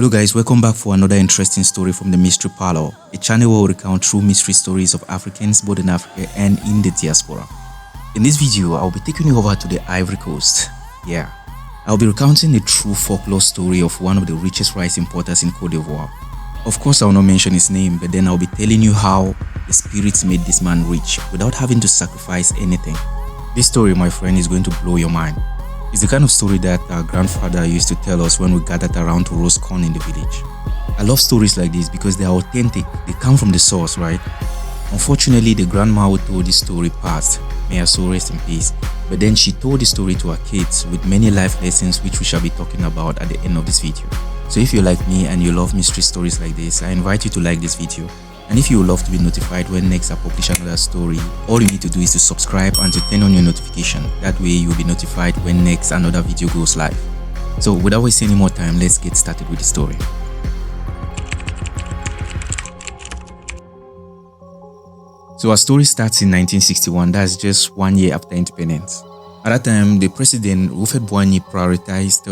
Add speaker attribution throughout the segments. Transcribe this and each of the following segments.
Speaker 1: Hello guys, welcome back for another interesting story from the Mystery Parlor, a channel where we recount true mystery stories of Africans both in Africa and in the diaspora. In this video, I'll be taking you over to the Ivory Coast. Yeah, I'll be recounting a true folklore story of one of the richest rice importers in Côte d'Ivoire. Of course, I will not mention his name, but then I'll be telling you how the spirits made this man rich without having to sacrifice anything. This story, my friend, is going to blow your mind. It's the kind of story that our grandfather used to tell us when we gathered around to roast corn in the village. I love stories like this because they are authentic, they come from the source, right? Unfortunately, the grandma who told this story passed, may her soul rest in peace, but then she told the story to her kids with many life lessons which we shall be talking about at the end of this video. So if you're like me and you love mystery stories like this, I invite you to like this video. And if you would love to be notified when next I publish another story, all you need to do is to subscribe and to turn on your notification. That way you'll be notified when next another video goes live. So without wasting any more time, let's get started with the story. So our story starts in 1961, that's just 1 year after independence. At that time, the president, Houphouët-Boigny, prioritized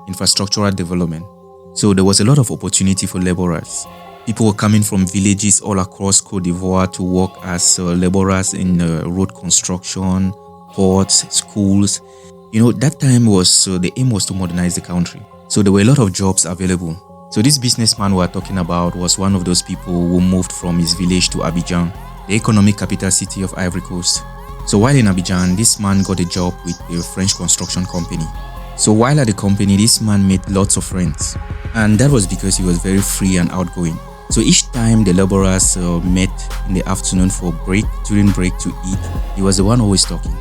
Speaker 1: infrastructural development. So there was a lot of opportunity for laborers. People were coming from villages all across Côte d'Ivoire to work as laborers in road construction, ports, schools. You know, that time was the aim was to modernize the country. So there were a lot of jobs available. So this businessman we are talking about was one of those people who moved from his village to Abidjan, the economic capital city of Ivory Coast. So while in Abidjan, this man got a job with a French construction company. So while at the company, this man made lots of friends. And that was because he was very free and outgoing. So each time the laborers met in the afternoon for break, during break to eat, he was the one always talking.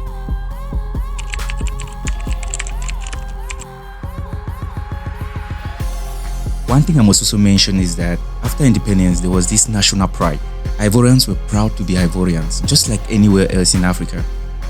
Speaker 1: One thing I must also mention is that after independence, there was this national pride. Ivorians were proud to be Ivorians, just like anywhere else in Africa.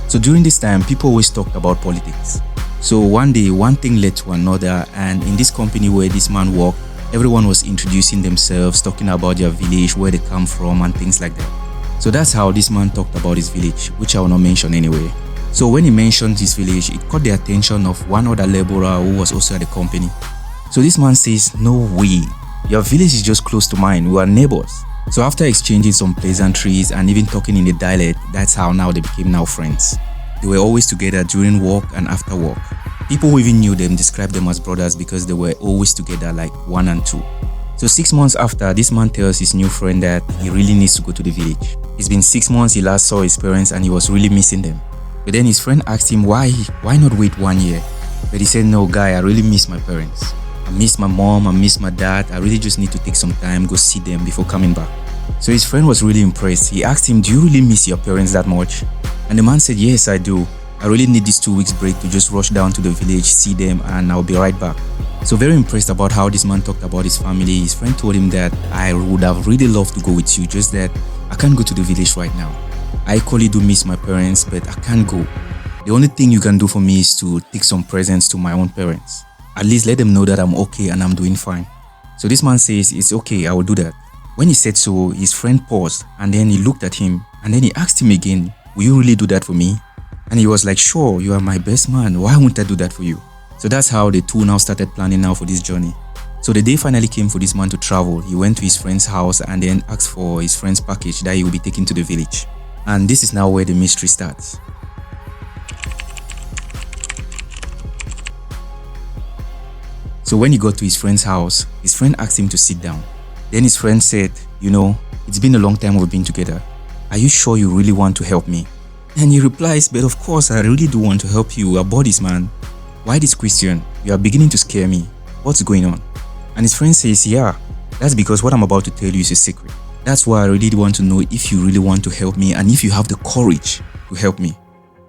Speaker 1: So during this time, people always talked about politics. So one day, one thing led to another, and in this company where this man worked, everyone was introducing themselves, talking about their village, where they come from, and things like that. So that's how this man talked about his village, which I will not mention anyway. So when he mentioned his village, it caught the attention of one other laborer who was also at the company. So this man says, "No way, your village is just close to mine, we are neighbors." So after exchanging some pleasantries and even talking in the dialect, that's how now they became now friends. They were always together during work and after work. People who even knew them described them as brothers because they were always together like 1 and 2. So 6 months after, this man tells his new friend that he really needs to go to the village. It's been 6 months he last saw his parents and he was really missing them. But then his friend asked him why not wait 1 year? But he said, "No guy, I really miss my parents. I miss my mom, I miss my dad. I really just need to take some time, go see them before coming back." So his friend was really impressed. He asked him, "Do you really miss your parents that much?" And the man said, "Yes, I do. I really need this 2 weeks break to just rush down to the village, see them, and I'll be right back." So very impressed about how this man talked about his family, his friend told him that, "I would have really loved to go with you, just that I can't go to the village right now. I equally do miss my parents, but I can't go. The only thing you can do for me is to take some presents to my own parents. At least let them know that I'm okay and I'm doing fine." So this man says, "It's okay, I will do that." When he said so, his friend paused and then he looked at him and then he asked him again, "Will you really do that for me?" And he was like, "Sure, you are my best man. Why won't I do that for you?" So that's how the two now started planning now for this journey. So the day finally came for this man to travel. He went to his friend's house and then asked for his friend's package that he will be taking to the village. And this is now where the mystery starts. So when he got to his friend's house, his friend asked him to sit down. Then his friend said, "You know, it's been a long time we've been together. Are you sure you really want to help me?" And he replies, "But of course, I really do want to help you. We're buddies, man." "Why this question? You are beginning to scare me. What's going on?" And his friend says, "Yeah, that's because what I'm about to tell you is a secret. That's why I really want to know if you really want to help me and if you have the courage to help me."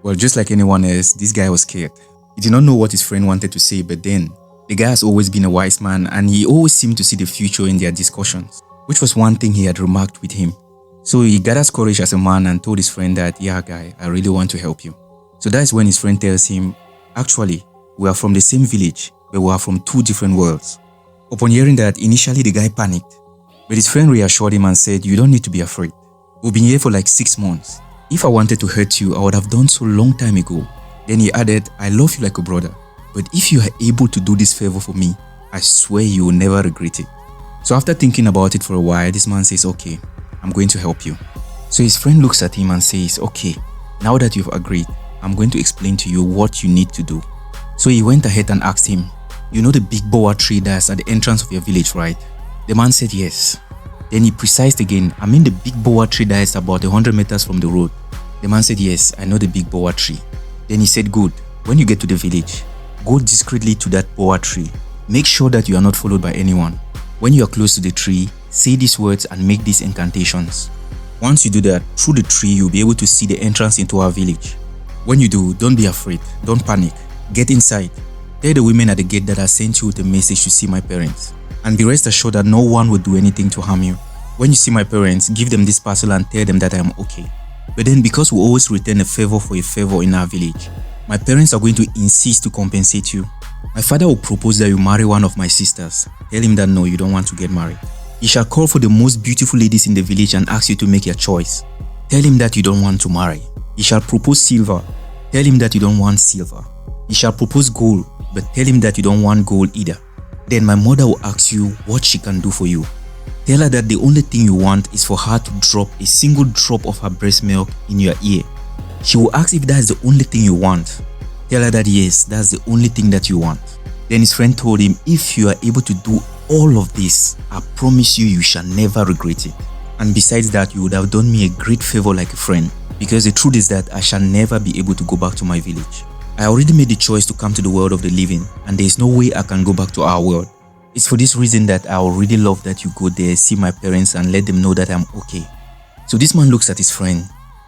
Speaker 1: Well, just like anyone else, this guy was scared. He did not know what his friend wanted to say, but then the guy has always been a wise man and he always seemed to see the future in their discussions, which was one thing he had remarked with him. So he gathers courage as a man and told his friend that, "Yeah guy, I really want to help you." So that's when his friend tells him, "Actually, we are from the same village, but we are from 2 different worlds." Upon hearing that, initially the guy panicked, but his friend reassured him and said, "You don't need to be afraid. We've been here for like 6 months. If I wanted to hurt you, I would have done so long time ago." Then he added, "I love you like a brother, but if you are able to do this favor for me, I swear you will never regret it. So after thinking about it for a while, this man says, okay, I'm going to help you. So his friend looks at him and says, okay, now that you've agreed, I'm going to explain to you what you need to do. So he went ahead and asked him, you know the big boa tree that's at the entrance of your village, right? The man said yes. Then he precised again, I mean the big boa tree that is about 100 meters from the road. The man said yes, I know the big boa tree. Then he said, good, when you get to the village, go discreetly to that boa tree. Make sure that you are not followed by anyone. When you are close to the tree, say these words and make these incantations. Once you do that, through the tree you'll be able to see the entrance into our village. When you do, don't be afraid, don't panic. Get inside. Tell the women at the gate that I sent you with a message to see my parents. And be rest assured that no one will do anything to harm you. When you see my parents, give them this parcel and tell them that I am okay. But then because we always return a favor for a favor in our village, my parents are going to insist to compensate you. My father will propose that you marry one of my sisters. Tell him that no, you don't want to get married. He shall call for the most beautiful ladies in the village and ask you to make your choice. Tell him that you don't want to marry. He shall propose silver. Tell him that you don't want silver. He shall propose gold, but tell him that you don't want gold either. Then my mother will ask you what she can do for you. Tell her that the only thing you want is for her to drop a single drop of her breast milk in your ear. She will ask if that is the only thing you want. Tell her that yes, that's the only thing that you want. Then his friend told him, if you are able to do all of this, I promise you, you shall never regret it. And besides that, you would have done me a great favor like a friend, because the truth is that I shall never be able to go back to my village. I already made the choice to come to the world of the living, and there is no way I can go back to our world. It's for this reason that I would really love that you go there, see my parents and let them know that I'm okay. So this man looks at his friend.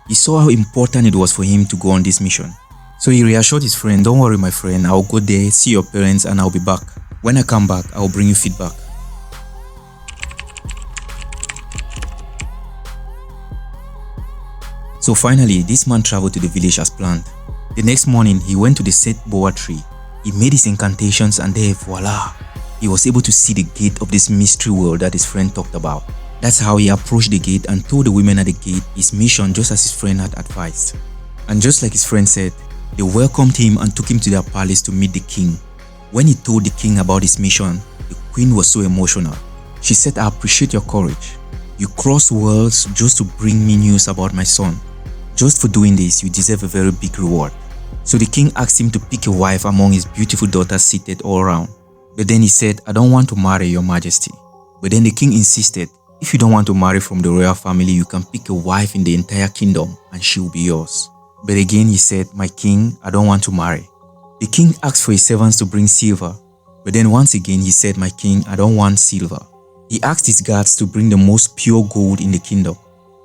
Speaker 1: He saw how important it was for him to go on this mission. So he reassured his friend, don't worry my friend, I'll go there, see your parents and I'll be back. When I come back, I'll bring you feedback. So finally, this man traveled to the village as planned. The next morning, he went to the said boa tree. He made his incantations and there, voila, he was able to see the gate of this mystery world that his friend talked about. That's how he approached the gate and told the women at the gate his mission just as his friend had advised. And just like his friend said, they welcomed him and took him to their palace to meet the king. When he told the king about his mission, the queen was so emotional. She said, I appreciate your courage. You crossed worlds just to bring me news about my son. Just for doing this, you deserve a very big reward. So the king asked him to pick a wife among his beautiful daughters seated all around. But then he said, I don't want to marry your majesty. But then the king insisted, if you don't want to marry from the royal family, you can pick a wife in the entire kingdom and she will be yours. But again he said, my king, I don't want to marry. The king asked for his servants to bring silver. But then once again he said, my king, I don't want silver. He asked his guards to bring the most pure gold in the kingdom.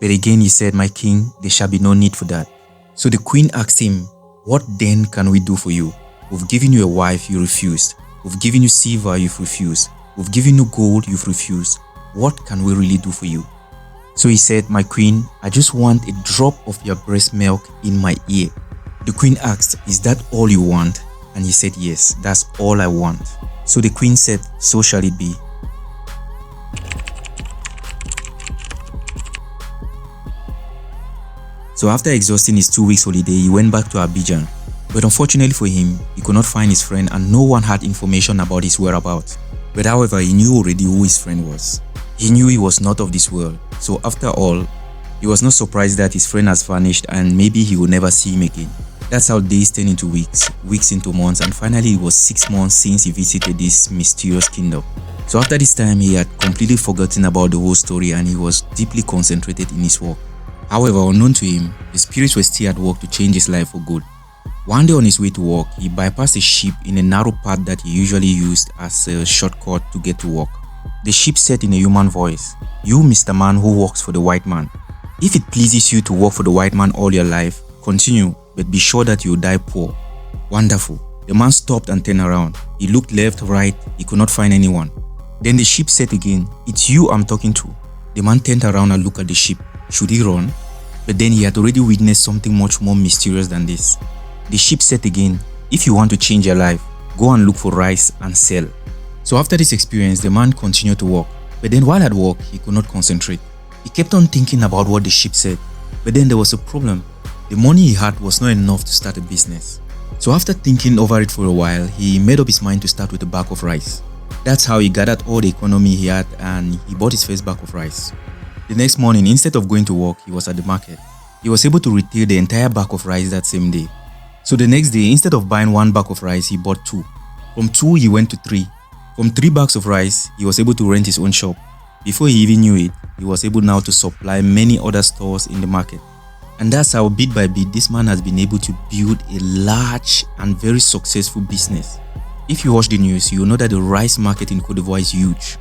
Speaker 1: But again he said, my king, there shall be no need for that. So the queen asked him, what then can we do for you? We've given you a wife, you refused. We've given you silver, you've refused. We've given you gold, you've refused. What can we really do for you? So he said, my queen, I just want a drop of your breast milk in my ear. The queen asked, is that all you want? And he said, yes, that's all I want. So the queen said, so shall it be. So after exhausting his 2 weeks holiday, he went back to Abidjan. But unfortunately for him, he could not find his friend and no one had information about his whereabouts. But however, he knew already who his friend was. He knew he was not of this world. So after all, he was not surprised that his friend has vanished and maybe he will never see him again. That's how days turned into weeks, weeks into months, and finally it was 6 months since he visited this mysterious kingdom. So after this time, he had completely forgotten about the whole story and he was deeply concentrated in his work. However, unknown to him, the spirits were still at work to change his life for good. One day on his way to work, he bypassed a sheep in a narrow path that he usually used as a shortcut to get to work. The sheep said in a human voice, you Mr. Man who works for the white man, if it pleases you to work for the white man all your life, continue, but be sure that you will die poor. Wonderful. The man stopped and turned around. He looked left, right, he could not find anyone. Then the sheep said again, it's you I'm talking to. The man turned around and looked at the sheep. Should he run? But then he had already witnessed something much more mysterious than this. The sheep said again, if you want to change your life, go and look for rice and sell. So after this experience, the man continued to walk. But then while at work, he could not concentrate. He kept on thinking about what the sheep said. But then there was a problem. The money he had was not enough to start a business. So after thinking over it for a while, he made up his mind to start with a bag of rice. That's how he gathered all the economy he had and he bought his first bag of rice. The next morning, instead of going to work, he was at the market. He was able to retail the entire bag of rice that same day. So the next day, instead of buying one bag of rice, he bought 2. From 2, he went to 3. From 3 bags of rice, he was able to rent his own shop. Before he even knew it, he was able now to supply many other stores in the market. And that's how bit by bit, this man has been able to build a large and very successful business. If you watch the news, you will know that the rice market in Cote d'Ivoire is huge.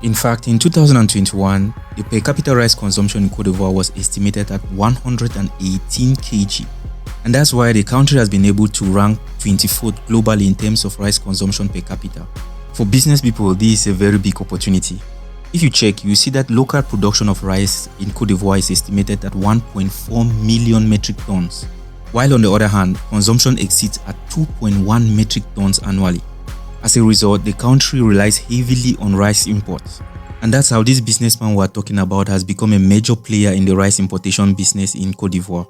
Speaker 1: In fact, in 2021, the per capita rice consumption in Cote d'Ivoire was estimated at 118 kg. And that's why the country has been able to rank 24th globally in terms of rice consumption per capita. For business people, this is a very big opportunity. If you check, you see that local production of rice in Cote d'Ivoire is estimated at 1.4 million metric tons, while on the other hand, consumption exceeds at 2.1 metric tons annually. As a result, the country relies heavily on rice imports. And that's how this businessman we are talking about has become a major player in the rice importation business in Cote d'Ivoire.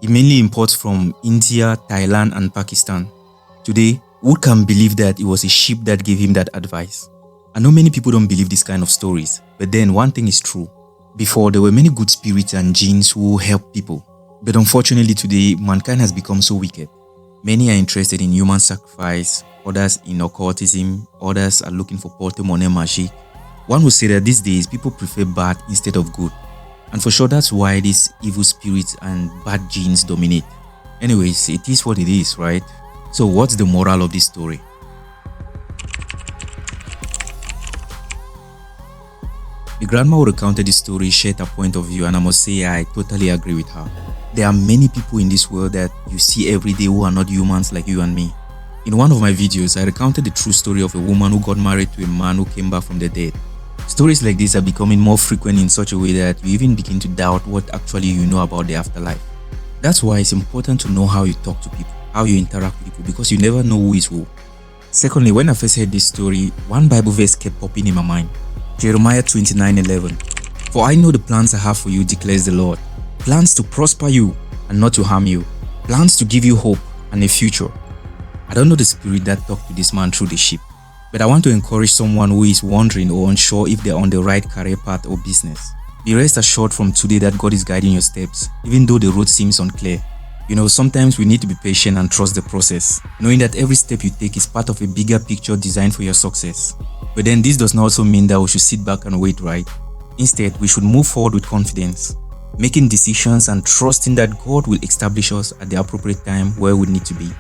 Speaker 1: He mainly imports from India, Thailand and Pakistan. Today, who can believe that it was a sheep that gave him that advice? I know many people don't believe this kind of stories, but then one thing is true. Before, there were many good spirits and jinns who help people. But unfortunately today, mankind has become so wicked. Many are interested in human sacrifice, others in occultism, others are looking for porte-monnaie magic. One would say that these days, people prefer bad instead of good. And for sure, that's why these evil spirits and bad genes dominate. Anyways, it is what it is, right? So what's the moral of this story? The grandma who recounted this story shared her point of view, and I must say I totally agree with her. There are many people in this world that you see every day who are not humans like you and me. In one of my videos, I recounted the true story of a woman who got married to a man who came back from the dead. Stories like this are becoming more frequent in such a way that you even begin to doubt what actually you know about the afterlife. That's why it's important to know how you talk to people, how you interact with people, because you never know who is who. Secondly, when I first heard this story, one Bible verse kept popping in my mind. Jeremiah 29:11. For I know the plans I have for you, declares the Lord. Plans to prosper you and not to harm you. Plans to give you hope and a future. I don't know the spirit that talked to this man through the sheep, but I want to encourage someone who is wondering or unsure if they're on the right career path or business. Be rest assured from today that God is guiding your steps, even though the road seems unclear. You know, sometimes we need to be patient and trust the process, knowing that every step you take is part of a bigger picture designed for your success. But then this does not also mean that we should sit back and wait, right? Instead, we should move forward with confidence, making decisions and trusting that God will establish us at the appropriate time where we need to be.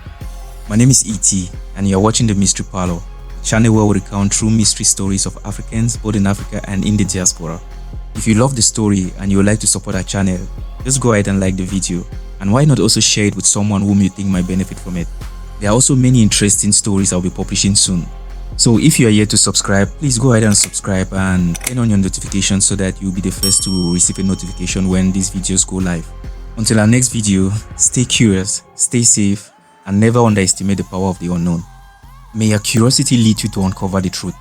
Speaker 1: My name is E.T. and you are watching The Mystery Parlor, a channel where we recount true mystery stories of Africans both in Africa and in the diaspora. If you love the story and you would like to support our channel, just go ahead and like the video, and why not also share it with someone whom you think might benefit from it. There are also many interesting stories I'll be publishing soon. So if you are yet to subscribe, please go ahead and subscribe and turn on your notifications so that you'll be the first to receive a notification when these videos go live. Until our next video, stay curious, stay safe, and never underestimate the power of the unknown. May your curiosity lead you to uncover the truth.